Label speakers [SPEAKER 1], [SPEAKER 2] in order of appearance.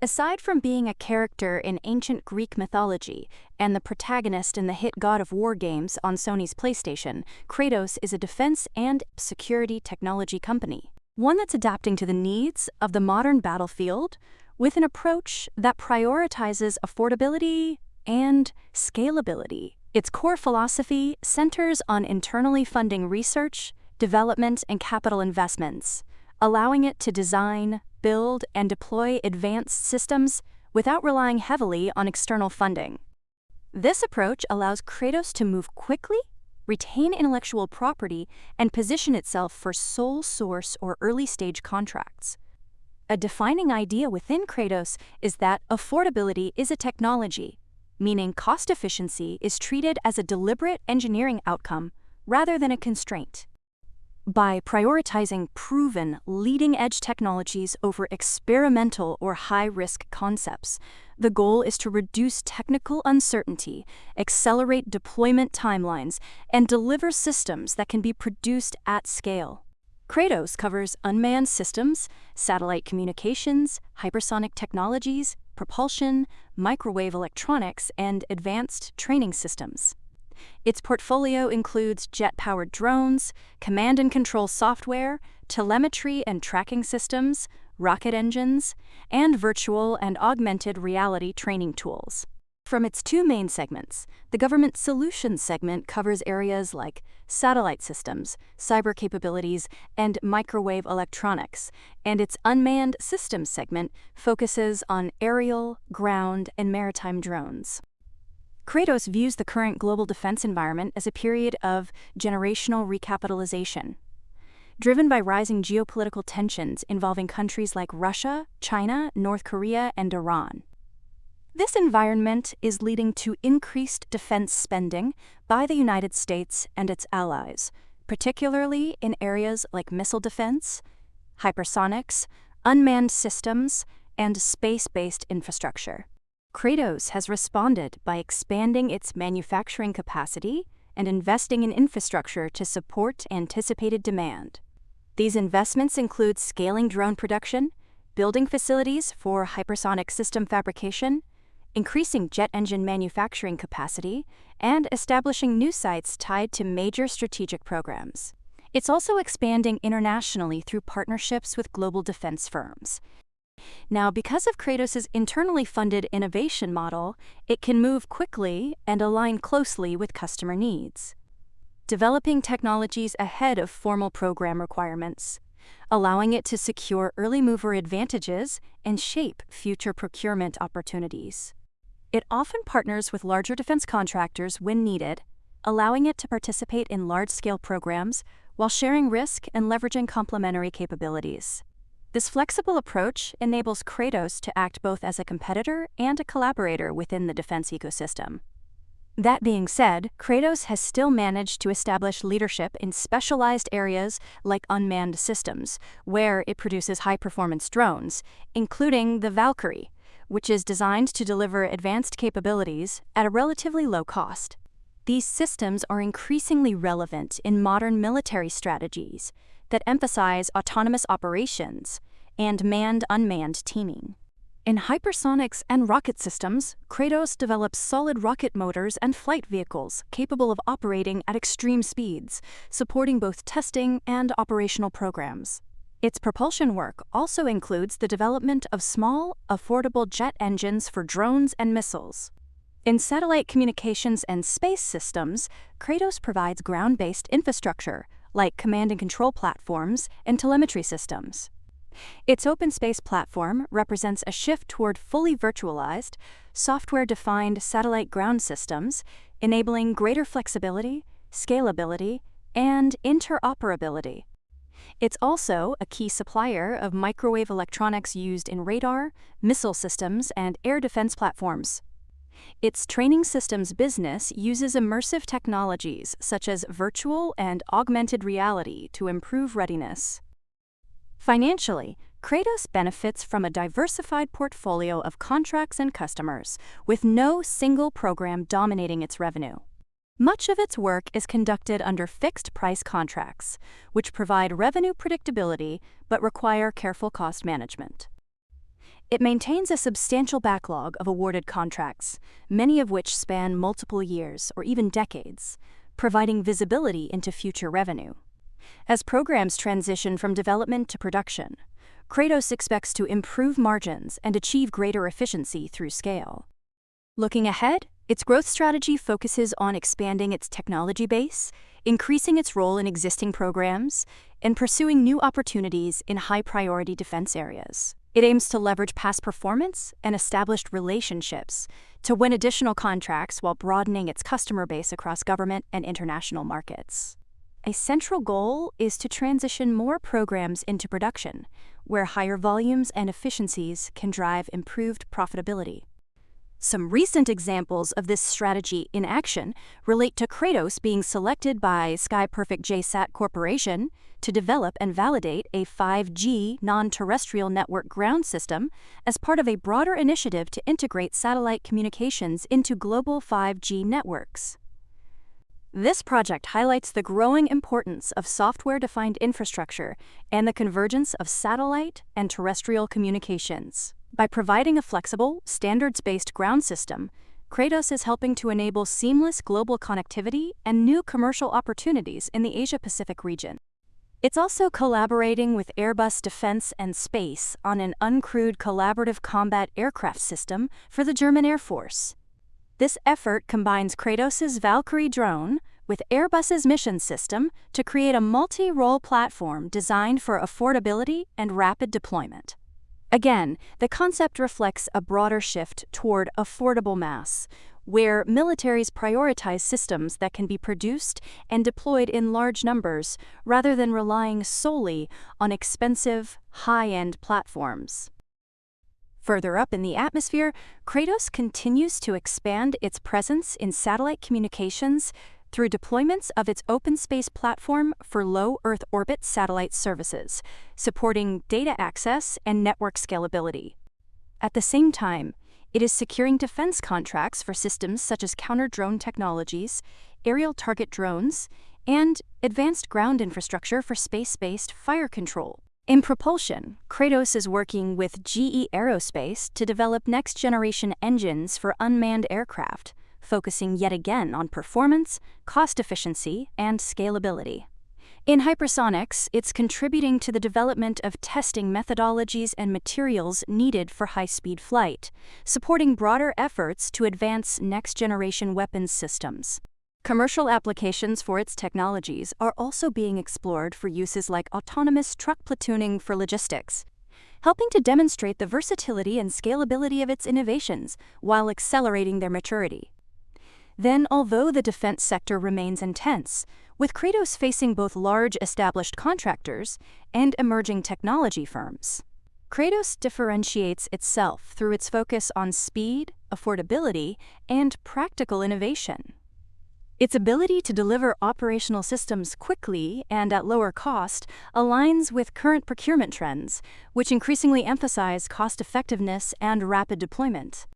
[SPEAKER 1] Aside from being a character in ancient Greek mythology and the protagonist in the hit God of War games on Sony's PlayStation, Kratos is a defense and security technology company. One that's adapting to the needs of the modern battlefield with an approach that prioritizes affordability and scalability. Its core philosophy centers on internally funding research, development, and capital investments, allowing it to design, build, and deploy advanced systems without relying heavily on external funding. This approach allows Kratos to move quickly, retain intellectual property, and position itself for sole source or early-stage contracts. A defining idea within Kratos is that affordability is a technology, meaning cost efficiency is treated as a deliberate engineering outcome rather than a constraint. By prioritizing proven, leading-edge technologies over experimental or high-risk concepts, the goal is to reduce technical uncertainty, accelerate deployment timelines, and deliver systems that can be produced at scale. Kratos covers unmanned systems, satellite communications, hypersonic technologies, propulsion, microwave electronics, and advanced training systems. Its portfolio includes jet-powered drones, command and control software, telemetry and tracking systems, rocket engines, and virtual and augmented reality training tools. From its two main segments, the Government Solutions segment covers areas like satellite systems, cyber capabilities, and microwave electronics, and its Unmanned Systems segment focuses on aerial, ground, and maritime drones. Kratos views the current global defense environment as a period of generational recapitalization, driven by rising geopolitical tensions involving countries like Russia, China, North Korea, and Iran. This environment is leading to increased defense spending by the United States and its allies, particularly in areas like missile defense, hypersonics, unmanned systems, and space-based infrastructure. Kratos has responded by expanding its manufacturing capacity and investing in infrastructure to support anticipated demand. These investments include scaling drone production, building facilities for hypersonic system fabrication, increasing jet engine manufacturing capacity, and establishing new sites tied to major strategic programs. It's also expanding internationally through partnerships with global defense firms. Now, because of Kratos' internally funded innovation model, it can move quickly and align closely with customer needs, developing technologies ahead of formal program requirements, allowing it to secure early mover advantages and shape future procurement opportunities. It often partners with larger defense contractors when needed, allowing it to participate in large-scale programs while sharing risk and leveraging complementary capabilities. This flexible approach enables Kratos to act both as a competitor and a collaborator within the defense ecosystem. That being said, Kratos has still managed to establish leadership in specialized areas like unmanned systems, where it produces high-performance drones, including the Valkyrie, which is designed to deliver advanced capabilities at a relatively low cost. These systems are increasingly relevant in modern military strategies that emphasize autonomous operations and manned-unmanned teaming. In hypersonics and rocket systems, Kratos develops solid rocket motors and flight vehicles capable of operating at extreme speeds, supporting both testing and operational programs. Its propulsion work also includes the development of small, affordable jet engines for drones and missiles. In satellite communications and space systems, Kratos provides ground-based infrastructure, like command and control platforms and telemetry systems. Its OpenSpace platform represents a shift toward fully virtualized, software-defined satellite ground systems, enabling greater flexibility, scalability, and interoperability. It's also a key supplier of microwave electronics used in radar, missile systems, and air defense platforms. Its training systems business uses immersive technologies such as virtual and augmented reality to improve readiness. Financially, Kratos benefits from a diversified portfolio of contracts and customers, with no single program dominating its revenue. Much of its work is conducted under fixed-price contracts, which provide revenue predictability but require careful cost management. It maintains a substantial backlog of awarded contracts, many of which span multiple years or even decades, providing visibility into future revenue. As programs transition from development to production, Kratos expects to improve margins and achieve greater efficiency through scale. Looking ahead, its growth strategy focuses on expanding its technology base, increasing its role in existing programs, and pursuing new opportunities in high-priority defense areas. It aims to leverage past performance and established relationships to win additional contracts while broadening its customer base across government and international markets. A central goal is to transition more programs into production, where higher volumes and efficiencies can drive improved profitability. Some recent examples of this strategy in action relate to Kratos being selected by SkyPerfect JSAT Corporation to develop and validate a 5G non-terrestrial network ground system as part of a broader initiative to integrate satellite communications into global 5G networks. This project highlights the growing importance of software-defined infrastructure and the convergence of satellite and terrestrial communications. By providing a flexible, standards-based ground system, Kratos is helping to enable seamless global connectivity and new commercial opportunities in the Asia-Pacific region. It's also collaborating with Airbus Defence and Space on an uncrewed collaborative combat aircraft system for the German Air Force. This effort combines Kratos' Valkyrie drone with Airbus's mission system to create a multi-role platform designed for affordability and rapid deployment. Again, the concept reflects a broader shift toward affordable mass, where militaries prioritize systems that can be produced and deployed in large numbers rather than relying solely on expensive, high-end platforms. Further up in the atmosphere, Kratos continues to expand its presence in satellite communications through deployments of its OpenSpace platform for low Earth orbit satellite services, supporting data access and network scalability. At the same time, it is securing defense contracts for systems such as counter-drone technologies, aerial target drones, and advanced ground infrastructure for space-based fire control. In propulsion, Kratos is working with GE Aerospace to develop next-generation engines for unmanned aircraft, focusing yet again on performance, cost efficiency, and scalability. In hypersonics, it's contributing to the development of testing methodologies and materials needed for high-speed flight, supporting broader efforts to advance next-generation weapons systems. Commercial applications for its technologies are also being explored for uses like autonomous truck platooning for logistics, helping to demonstrate the versatility and scalability of its innovations while accelerating their maturity. Then, although the defense sector remains intense, with Kratos facing both large established contractors and emerging technology firms, Kratos differentiates itself through its focus on speed, affordability, and practical innovation. Its ability to deliver operational systems quickly and at lower cost aligns with current procurement trends, which increasingly emphasize cost-effectiveness and rapid deployment.